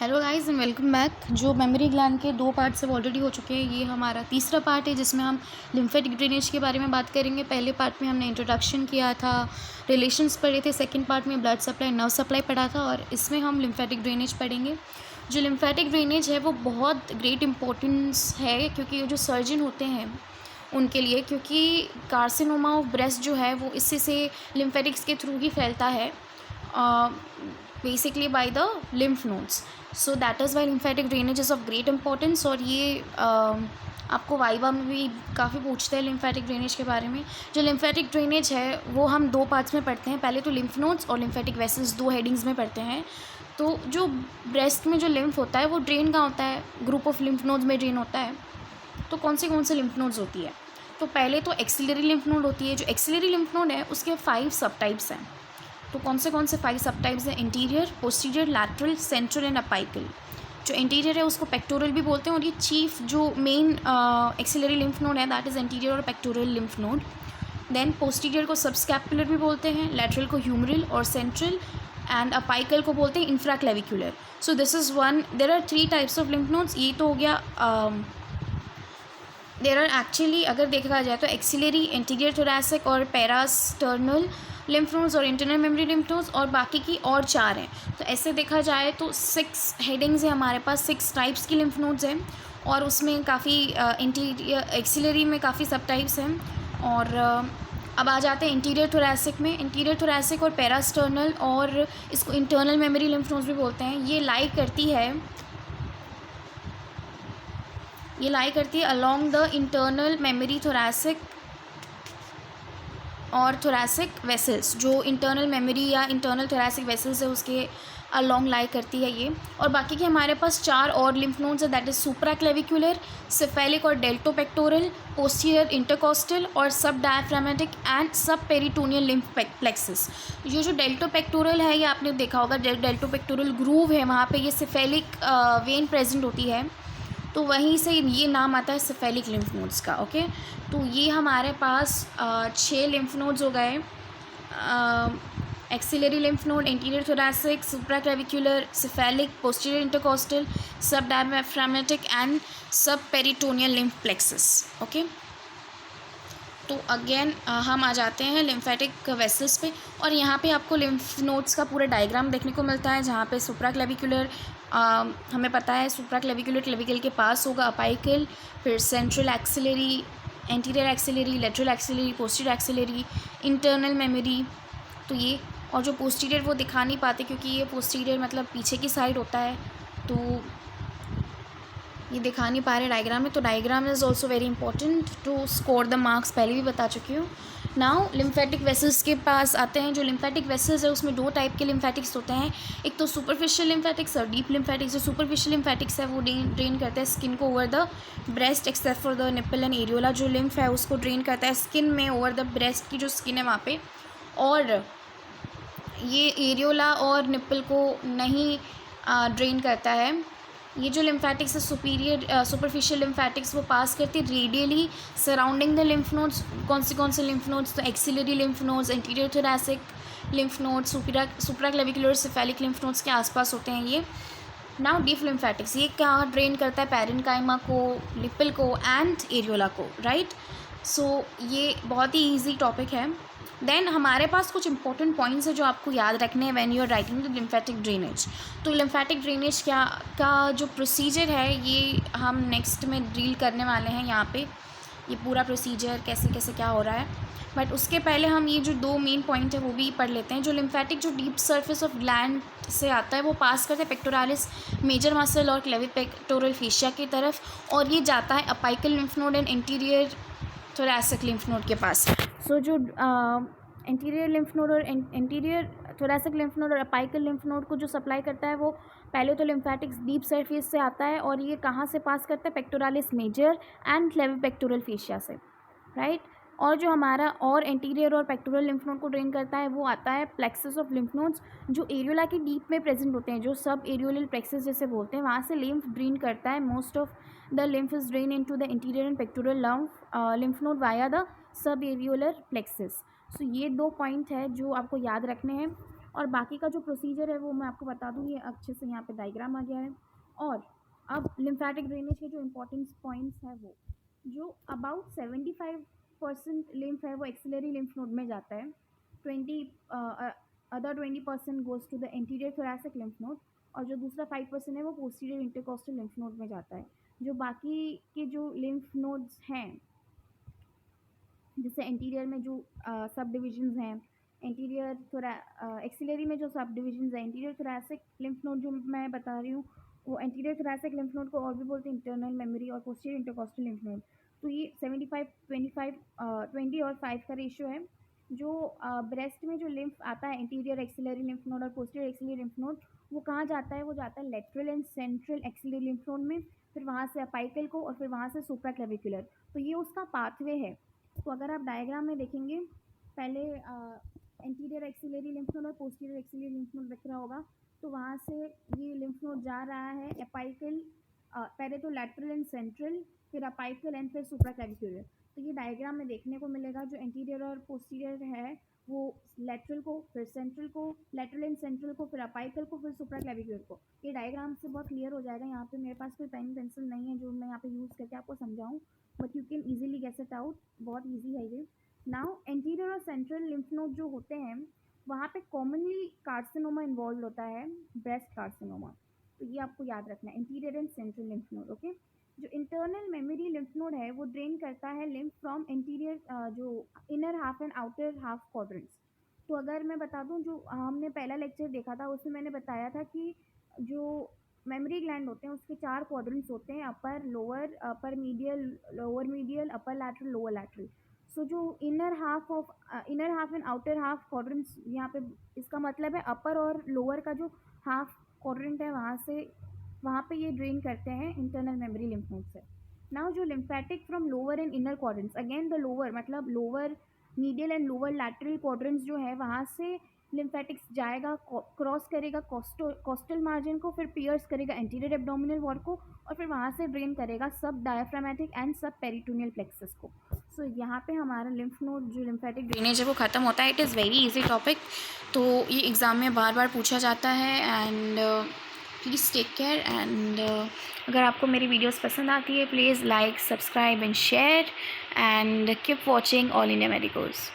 Hello guys and welcome back. जो memory gland के दो पार्ट्स अब ऑलरेडी हो चुके हैं, ये हमारा तीसरा पार्ट है जिसमें हम लिम्फेटिक ड्रेनेज के बारे में बात करेंगे। पहले पार्ट में हमने इंट्रोडक्शन किया था, रिलेशंस पढ़े थे। सेकंड पार्ट में ब्लड सप्लाई, नर्व सप्लाई पढ़ा था और इसमें हम लिम्फेटिक ड्रेनेज पढ़ेंगे। जो लिम्फेटिक ड्रेनेज है वो बहुत ग्रेट इंपॉर्टेंस है क्योंकि जो सर्जन होते हैं उनके लिए, क्योंकि कार्सिनोमा ऑफ ब्रेस्ट जो है वो इसी से लिम्फेटिक्स के थ्रू ही फैलता है, basically by the lymph nodes. So that is why lymphatic drainage is of great importance. और ये आपको वाइवा में भी काफ़ी पूछते हैं लिम्फेटिक ड्रेनेज के बारे में। जो लिम्फेटिक ड्रेनेज है वो हम दो पार्ट्स में पढ़ते हैं। पहले तो लिम्फ नोड्स और लिम्फेटिक वेसल्स, दो हेडिंग्स में पढ़ते हैं। तो जो ब्रेस्ट में जो लिम्फ होता है वो ड्रेन कहाँ होता है? ग्रुप ऑफ लिम्फ नोड्स में ड्रेन होता है। तो कौन से लिम्फ नोड्स होती है? तो पहले तो एक्सिलरी लिम्फ नोड होती है। जो एक्सिलरी लिम्फ नोड है उसके 5 सब टाइप्स हैं। तो कौन से 5 सब टाइप्स हैं? Interior, posterior, lateral, central and apical. जो इंटीरियर है उसको पेक्टोरल भी बोलते हैं और ये चीफ जो मेन एक्सिलरी लिम्फ नोड है दैट इज़ इंटीरियर और pectoral lymph node. Then posterior को सबस्कैपुलर भी बोलते हैं, लैटरल को ह्यूमरल और सेंट्रल, एंड अपाइकल को बोलते हैं infraclavicular. So this is one. There are 3 types of lymph nodes. ये तो हो गया। देयर आर एक्चुअली, अगर देखा जाए तो एक्सिलरी, इंटीरियर थोरैसिक और पैरास्टर्नल लिम्फ नोड्स और इंटरनल मेमोरी लिम्फ नोड्स, और बाकी की और 4 हैं। तो ऐसे देखा जाए तो 6 हेडिंग्स हैं हमारे पास, 6 टाइप्स की लिम्फ नोड्स हैं और उसमें काफ़ी इंटीरियर एक्सिलरी में काफ़ी सब टाइप्स हैं। और अब आ जाते हैं इंटीरियर थोरैसिक में। इंटीरियर थोरैसिक और पैरास्टर्नल, और इसको इंटरनल मेमोरी लिम्फ नोड्स भी बोलते हैं, ये लाई करती है along the internal memory thoracic और थोरैसिक वेसल्स। जो इंटरनल मेमोरी या इंटरनल थोरैसिक वेसल्स है उसके अलॉन्ग लाई करती है ये। और बाकी के हमारे पास 4 और लिम्फ नोड्स है, दैट इज सुप्राक्लेविकुलर, सिफेलिक और डेल्टोपेक्टोरल, पोस्टीरियर इंटरकोस्टल और सब डायफ्रामेटिक एंड सब पेरिटोनियल लिम्फ प्लेक्सस। ये जो डेल्टोपेक्टोरल है ये आपने देखा होगा, डेल्टोपेक्टोरल ग्रूव है, वहाँ पे ये सिफेलिक वेन प्रेजेंट होती है, तो वहीं से ये नाम आता है सिफेलिक लिम्फ नोड्स का। ओके, तो ये हमारे पास 6 लिम्फ नोड्स हो गए। Axillary lymph node, interior thoracic, supraclavicular, cephalic, posterior intercostal, सब डायफ्रामेटिक एंड सब पेरिटोनियल लिम्फ प्लेक्सस। ओके, तो अगेन हम आ जाते हैं लिम्फेटिक वेसल्स पे, और यहाँ पे आपको लिम्फ नोड्स का पूरा डायग्राम देखने को मिलता है, जहाँ पे सुप्राक्लेविकुलर हमें पता है सुप्राक्लेविकुलर क्लेविकल के पास होगा अपाइकल, फिर central axillary, anterior axillary, lateral axillary, posterior axillary, internal memory. तो ये, और जो पोस्टीरियर वो दिखा नहीं पाते क्योंकि ये पोस्टीरियर मतलब पीछे की साइड होता है, तो ये दिखा नहीं पा रहे डायग्राम में। तो diagram is also very important to score the marks, पहले भी बता चुकी हूँ। नाउ लिम्फेटिक वेसल्स के पास आते हैं। जो लिम्फेटिक वेसल्स है उसमें 2 टाइप के लिम्फेटिक्स होते हैं, एक तो सुपरफिशियल लिम्फेटिक्स और डीप लिम्फेटिक्स। जो सुपरफिशियल लिम्फेटिक्स है वो ड्रेन करता है स्किन को over the breast except for the nipple and areola. जो लिम्फ है उसको ड्रेन करता है स्किन में, ओवर द ब्रेस्ट की जो स्किन है वहाँ पे, और ये एरियोला और निप्पल को नहीं ड्रेन करता है। ये जो लिम्फेटिक्स है सुपरफिशियल लिम्फेटिक्स वो पास करती है radially surrounding the lymph nodes. कौन से लिम्फ नोड्स? तो axillary lymph nodes, interior thoracic lymph nodes, supraclavicular, cephalic lymph nodes के आसपास होते हैं ये। नाउ डीप लिम्फेटिक्स, ये क्या ड्रेन करता है? पैरेन्काइमा को, निप्पल को एंड एरियोला को, राइट। सो ये बहुत ही ईजी टॉपिक है। देन हमारे पास कुछ इंपॉर्टेंट पॉइंट्स है जो आपको याद रखने हैं when you are writing the lymphatic drainage. तो लिम्फेटिक ड्रेनेज का जो प्रोसीजर है ये हम नेक्स्ट में डील करने वाले हैं यहाँ पे, ये पूरा प्रोसीजर कैसे क्या हो रहा है। बट उसके पहले हम ये जो 2 मेन पॉइंट है वो भी पढ़ लेते हैं। जो लिम्फेटिक जो डीप सरफेस ऑफ ग्लैंड से आता है वो पास करता है पेक्टोरालिस मेजर मसल और क्लेविपेक्टोरल फेशिया की तरफ, और ये जाता है apical lymph node and interior thoracic lymph node के पास। सो जो इंटीरियर लिम्फ नोड और इंटीरियर थोरैसिक लिम्फ नोड और अपाइकल लिम्फ नोड को जो सप्लाई करता है वो पहले तो लिम्फेटिक्स डीप सरफेस से आता है, और ये कहाँ से पास करता है? Pectoralis major and clavipectoral fascia से, राइट। और जो हमारा और इंटीरियर और पेक्टोरल लिम्फ नोड को ड्रेन करता है वो आता है प्लेक्सस ऑफ लिम्फ नोड्स, जो एरियोला की डीप में प्रेजेंट होते हैं, जो सब एरियोलल प्लेक्सस जैसे बोलते हैं, वहाँ से लिम्फ ड्रेन करता है। Most of the lymph is drained into the interior and pectoral lymph node via the subareolar plexus। सो ये 2 पॉइंट है जो आपको याद रखने हैं। और बाकी का जो प्रोसीजर है वो मैं आपको बता दूँ, ये अच्छे से यहाँ पे डायग्राम आ गया है। और अब लिम्फेटिक ड्रेनेज के जो इम्पोर्टेंट पॉइंट्स है वो जो अबाउट 75% लिम्फ है वो एक्सिलरी लिम्फ नोड में जाता है, 20% goes to the anterior thoracic lymph node, और जो दूसरा 5% है वो पोस्टीरियर इंटरकोस्टल लिम्फ नोड में जाता है। जो बाकी के जो लिम्फ नोड्स हैं, जैसे एंटीरियर में जो सब डिविजन्स हैं, एंटीरियर थोड़ा एक्सिलरी में जो सब डिविजन्स हैं, एंटीरियर थोरैसिक लिम्फ नोड जो मैं बता रही हूँ वो एंटीरियर थोरैसिक लिम्फ नोड को और भी बोलते हैं इंटरनल मेमोरी और पोस्टीरियर इंटरकोस्टल लिम्फ नोड। तो ये 20 और 5 का रेशियो है। जो ब्रेस्ट में जो लिम्फ आता है एंटीरियर एक्सिलरी लिम्फ नोड और पोस्टीरियर एक्सिलरी लिम्फ नोड, वो कहाँ जाता है? वो जाता है lateral and central axillary lymph node में, फिर वहाँ से अपाइकल को और फिर वहाँ से सुप्राक्लेविकुलर। तो ये उसका पाथवे है। तो अगर आप डायग्राम में देखेंगे, पहले एंटीरियर एक्सिलरी लिम्फ नोड और पोस्टीरियर एक्सिलरी लिम्फ नोड दिख रहा होगा, तो वहाँ से ये लिम्फ नोड जा रहा है अपाइकल, पहले तो लैटरल एंड सेंट्रल, फिर अपाइकल एंड फिर सुप्राक्लेविकुलर। तो ये डायग्राम में देखने को मिलेगा, जो एंटीरियर और पोस्टीरियर है वो लैटरल को, फिर सेंट्रल को, लैटरल एंड सेंट्रल को, फिर अपाइकल को, फिर सुप्राक्लेविकुलर को। ये डायग्राम से बहुत क्लियर हो जाएगा। यहाँ पे मेरे पास कोई पेन पेंसिल नहीं है जो मैं यहाँ पे यूज़ करके आपको समझाऊँ, but you can easily guess it out, बहुत ईजी है ये। नाउ एंटीरियर और सेंट्रल लिम्फ नोड जो होते हैं वहाँ पे कॉमनली कार्सिनोमा इन्वॉल्व होता है, ब्रेस्ट कार्सिनोमा। तो ये आपको याद रखना है, anterior and central lymph node, okay. जो इंटरनल मेमोरी लिम्फ नोड है वो ड्रेन करता है लिम्फ फ्रॉम इंटीरियर, जो inner half and outer half quadrants. तो अगर मैं बता दूं, जो हमने पहला लेक्चर देखा था उसमें मैंने बताया था कि जो मेमोरी ग्लैंड होते हैं उसके 4 क्वाड्रेंट्स होते हैं, अपर, लोअर, अपर मीडियल, लोअर मीडियल, अपर लैटरल, लोअर लैटरल। सो जो inner half and outer half quadrants, यहाँ पे इसका मतलब है अपर और लोअर का जो हाफ क्वाड्रेंट है वहाँ पे ये ड्रेन करते हैं इंटरनल मेमोरी लिम्फ नोड से। नाउ जो lymphatic from lower and inner quadrants, again the lower मतलब lower medial and lower lateral quadrants जो है वहाँ से लिम्फेटिक्स जाएगा, क्रॉस करेगा कोस्टल मार्जिन को, फिर पियर्स करेगा एंटीरियर एब्डोमिनल वॉल को, और फिर वहाँ से ड्रेन करेगा subdiaphragmatic and subperitoneal plexus को। सो यहाँ पे हमारा लिम्फ नोड जो लिम्फेटिक ड्रेनेज है वो ख़त्म होता है। It is very easy topic, तो ये एग्ज़ाम में बार बार पूछा जाता है। And please take care. And अगर आपको मेरी वीडियोस पसंद आती है, please like, subscribe and share, and keep watching all India medicos.